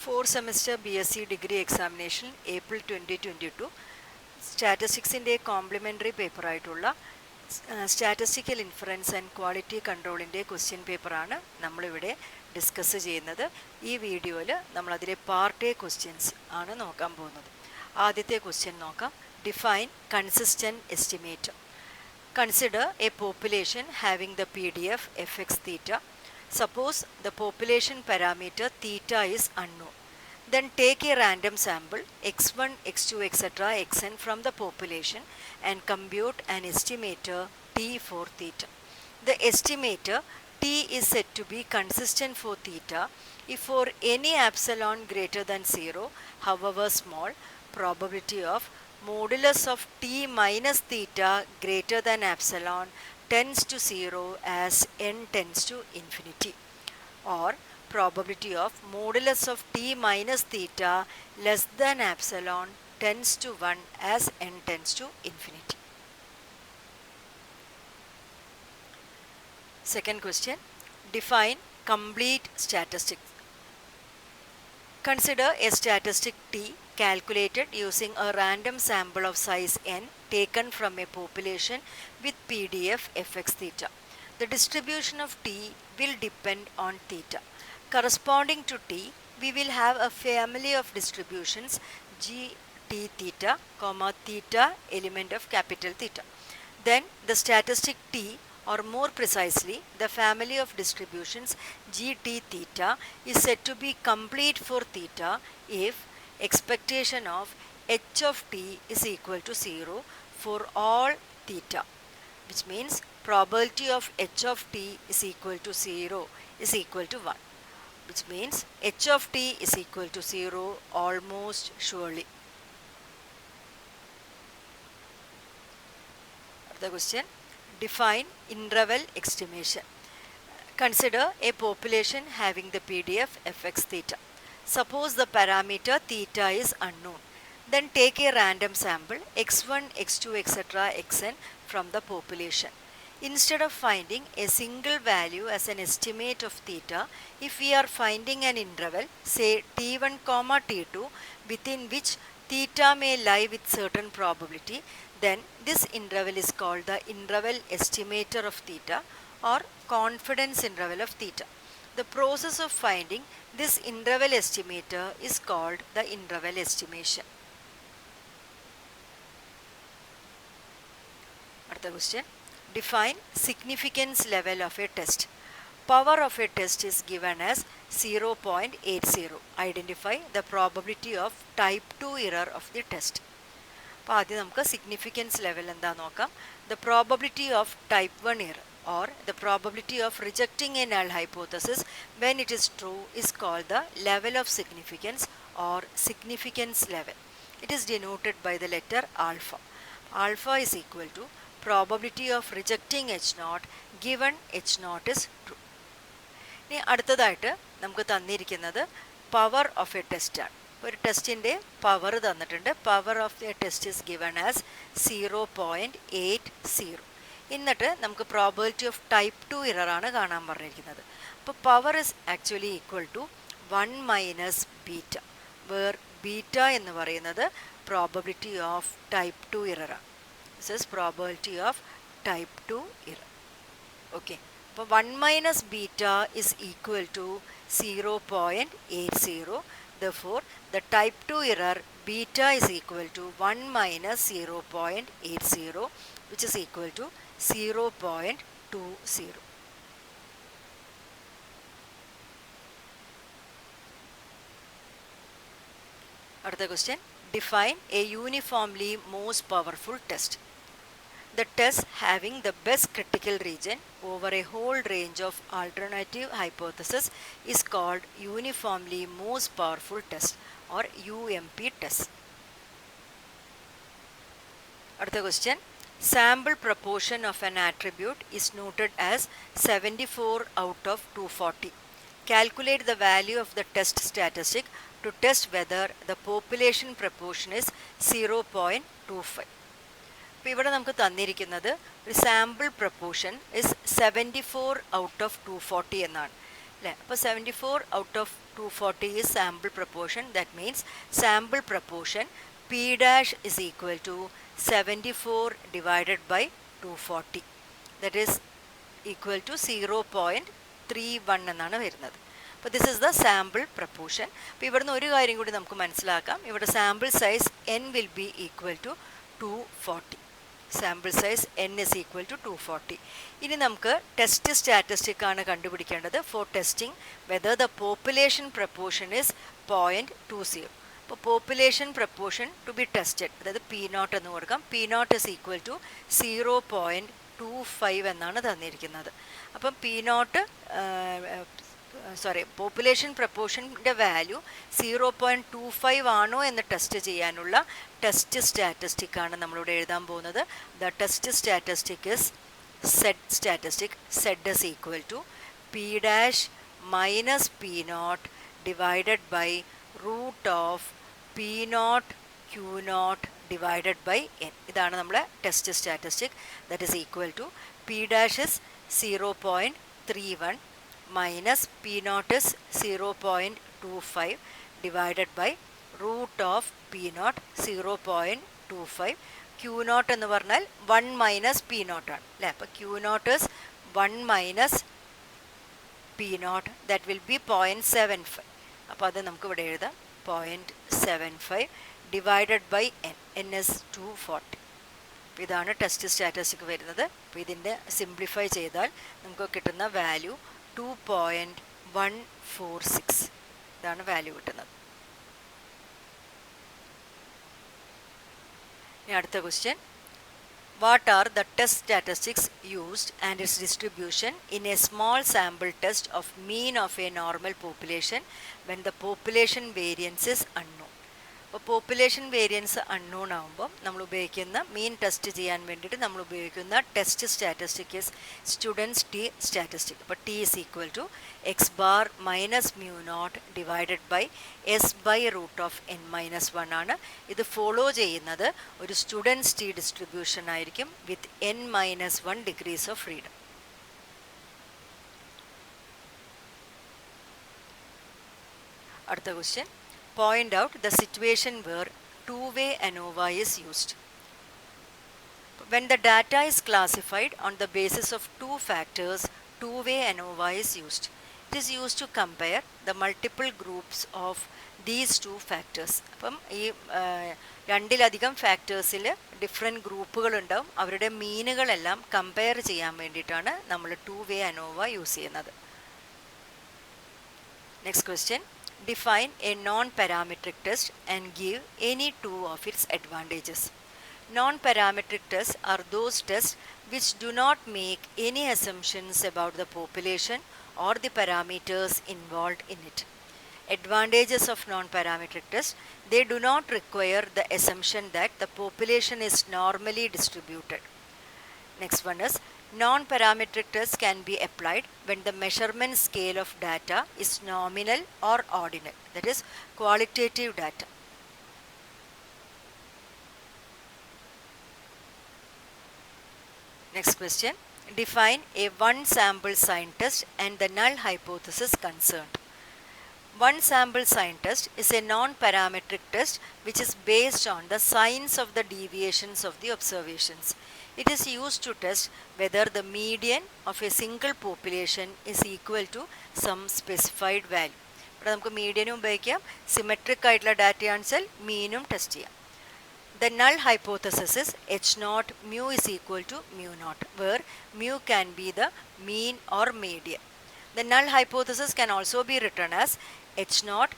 4 semester BSc degree examination April 2022 സ്റ്റാറ്റിസ്റ്റിക്സിൻ്റെ complementary പേപ്പറായിട്ടുള്ള statistical inference and quality കൺട്രോളിൻ്റെ question പേപ്പറാണ് നമ്മളിവിടെ ഡിസ്കസ് ചെയ്യുന്നത്. ഈ വീഡിയോയിൽ നമ്മളതിലെ പാർട്ട് എ ക്വസ്റ്റ്യൻസ് ആണ് നോക്കാൻ പോകുന്നത്. ആദ്യത്തെ ക്വസ്റ്റ്യൻ നോക്കാം. Define consistent estimate. Consider A population having the PDF fx theta. Suppose the population parameter theta is unknown. Then take a random sample x1, x2, etc. xn from the population and compute an estimator t for theta. The estimator t is said to be consistent for theta if for any epsilon greater than 0, however small, probability of modulus of t minus theta greater than epsilon tends to 0 as n tends to infinity, or probability of modulus of t minus theta less than epsilon tends to 1 as n tends to infinity. Second question. Define complete statistics. Consider a statistic t calculated using a random sample of size n taken from a population with PDF fx theta. The distribution of t will depend on theta. Corresponding to t, we will have a family of distributions g t theta, comma theta element of capital theta. Then the statistic t, or more precisely the family of distributions g t theta, is said to be complete for theta if expectation of h of t is equal to 0 for all theta, which means probability of h of t is equal to 0 is equal to 1, which means h of t is equal to 0 almost surely. The question. Define interval estimation. Consider a population having the PDF fx theta. Suppose the parameter theta is unknown. Then take a random sample x1, x2, etc. xn from the population. Instead of finding a single value as an estimate of theta, if we are finding an interval, say t1, t2, within which theta may lie with certain probability, then this interval is called the interval estimator of theta or confidence interval of theta. The process of finding this interval estimator is called the interval estimation. Another question. Define significance level of a test. Power of a test is given as 0.80. Identify the probability of type 2 error of the test. അപ്പോൾ ആദ്യം നമുക്ക് significance level എന്താ നോക്കാം. The probability of type 1 error or the probability of rejecting a null hypothesis when it is true is called the level of significance or significance level. It is denoted by the letter alpha. Alpha is equal to probability of rejecting h0 given h0 is true. ഇനി അടുത്തതായിട്ട് നമുക്ക് തന്നിരിക്കുന്നത് power of A test ആണ്. ഒരു ടെസ്റ്റിൻ്റെ power തന്നിട്ടുണ്ട്. Power of A test is given as 0.80. എന്നിട്ട് നമുക്ക് probability of type 2 error ആണ് കാണാൻ പറഞ്ഞിരിക്കുന്നത്. അപ്പോൾ power is actually equal to 1 minus beta, where beta എന്ന് പറയുന്നത് പ്രോബബിലിറ്റി ഓഫ് ടൈപ്പ് 2 ഇററാണ്. This is probability of type 2 error. Okay. അപ്പോൾ 1 minus beta is equal to 0.80. Therefore, the type 2 error beta is equal to 1 minus 0.80, which is equal to 0.20. Another question. Define a uniformly most powerful test. The test having the best critical region over a whole range of alternative hypotheses is called uniformly most powerful test or UMP test. Another question. Sample proportion of an attribute is noted as 74 out of 240. Calculate the value of the test statistic to test whether the population proportion is 0.25. അപ്പോൾ ഇവിടെ നമുക്ക് തന്നിരിക്കുന്നത് ഒരു sample proportion is 74 out of 240 എന്നാണ് അല്ലേ. അപ്പോൾ 74 out of 240 is sample proportion. That means sample proportion P dash is equal to 74 divided by 240. That is equal to 0.31 എന്നാണ് വരുന്നത്. അപ്പോൾ this is the sample proportion. അപ്പോൾ ഇവിടുന്ന് ഒരു കാര്യം കൂടി നമുക്ക് മനസ്സിലാക്കാം. ഇവിടെ sample size n will be equal to 240. Sample size n is equal to 240. ഇനി നമുക്ക് ടെസ്റ്റ് സ്റ്റാറ്റിസ്റ്റിക് ആണ് കണ്ടുപിടിക്കേണ്ടത് for testing whether the population proportion is 0.20. അപ്പോൾ population proportion to be tested, അതായത് പി നോട്ട് എന്ന് കൊടുക്കാം. P naught is equal to 0.25 എന്നാണ് തന്നിരിക്കുന്നത്. അപ്പം പി നോട്ട് പോപ്പുലേഷൻ പ്രപ്പോർഷൻ്റെ വാല്യൂ 0.25 ആണോ എന്ന് ടെസ്റ്റ് ചെയ്യാനുള്ള ടെസ്റ്റ് സ്റ്റാറ്റിസ്റ്റിക് ആണ് നമ്മളിവിടെ എഴുതാൻ പോകുന്നത്. The test statistic is Z statistic. Z is equal to P dash minus P naught divided by root of P naught Q naught divided by N. ഇതാണ് നമ്മുടെ test statistic. That is equal to P dash is 0.31 minus P naught is 0.25 divided by root of P naught 0.25. Q naught എന്ന് പറഞ്ഞാൽ 1 minus P naught ആണ് അല്ലേ. അപ്പോൾ Q naught is 1 minus P naught, that will be 0.75. അപ്പോൾ അത് നമുക്ക് ഇവിടെ എഴുതാം 0.75 divided by n. n is 240. അപ്പോൾ ഇതാണ് ടെസ്റ്റ് സ്റ്റാറ്റിസ്റ്റിക് വരുന്നത്. അപ്പോൾ ഇതിൻ്റെ സിംപ്ലിഫൈ ചെയ്താൽ നമുക്ക് കിട്ടുന്ന വാല്യൂ 2.146. ഇതാണ് വാല്യൂ കിട്ടുന്നത്. ഇനി അടുത്ത question, what are the test statistics used and its distribution in a small sample test of mean of a normal population when the population variance is unknown. അപ്പോൾ പോപ്പുലേഷൻ വേരിയൻസ് അൺനോൺ ആകുമ്പോൾ നമ്മൾ ഉപയോഗിക്കുന്ന mean test ചെയ്യാൻ വേണ്ടിയിട്ട് നമ്മൾ ഉപയോഗിക്കുന്ന test statistic is student's t statistic. അപ്പോൾ t is equal to x bar minus mu naught divided by s by root of n minus 1 ആണ്. ഇത് ഫോളോ ചെയ്യുന്നത് ഒരു സ്റ്റുഡൻസ് ടി ഡിസ്ട്രിബ്യൂഷൻ ആയിരിക്കും വിത്ത് n minus 1 degrees of freedom. അടുത്ത question, point out the situation where two-way ANOVA is used. When the data is classified on the basis of two factors, two-way ANOVA is used. It is used to compare the multiple groups of these two factors. അപ്പം ഈ രണ്ടിലധികം ഫാക്ടേഴ്സിൽ different ഗ്രൂപ്പുകൾ ഉണ്ടാവും. അവരുടെ മീനുകളെല്ലാം compare ചെയ്യാൻ വേണ്ടിയിട്ടാണ് നമ്മൾ two-way ANOVA use ചെയ്യുന്നത്. Next question, define a non-parametric test and give any two of its advantages. Non-parametric tests are those tests which do not make any assumptions about the population or the parameters involved in it. Advantages of non-parametric tests: they do not require the assumption that the population is normally distributed. Next one is, non-parametric tests can be applied when the measurement scale of data is nominal or ordinal, that is qualitative data. Next question, define a one sample sign test and the null hypothesis concerned. One sample sign test is a non-parametric test which is based on the signs of the deviations of the observations. It is used to test whether the median of a single population is equal to some specified value. ഇവിടെ നമുക്ക് മീഡിയനും ഉപയോഗിക്കാം, symmetric ആയിട്ടുള്ള ഡാറ്റയാണെച്ചാൽ മീനും test ചെയ്യാം. The null hypothesis is h naught mu is equal to mu naught, where mu can be the mean or median. The null hypothesis can also be written as h naught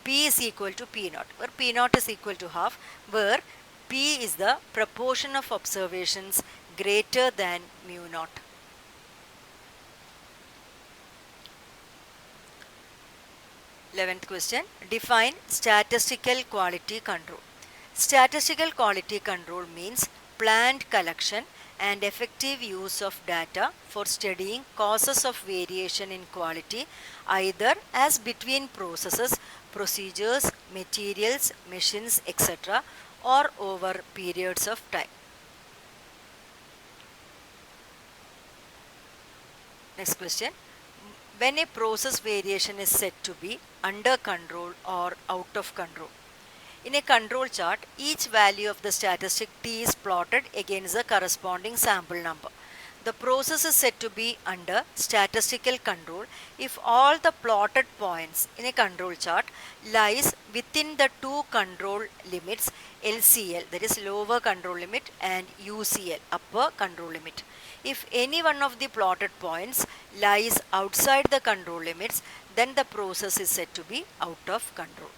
p is equal to p naught, where p naught is equal to half, where p is the proportion of observations greater than mu naught. 11th question, define statistical quality control. Statistical quality control means planned collection and effective use of data for studying causes of variation in quality, either as between processes, procedures, materials, machines, etc., or over periods of time. Next question, when a process variation is said to be under control or out of control. In a control chart, each value of the statistic t is plotted against the corresponding sample number. The process is said to be under statistical control if all the plotted points in a control chart lies within the two control limits LCL, that is lower control limit, and UCL, upper control limit. If any one of the plotted points lies outside the control limits, then the process is said to be out of control.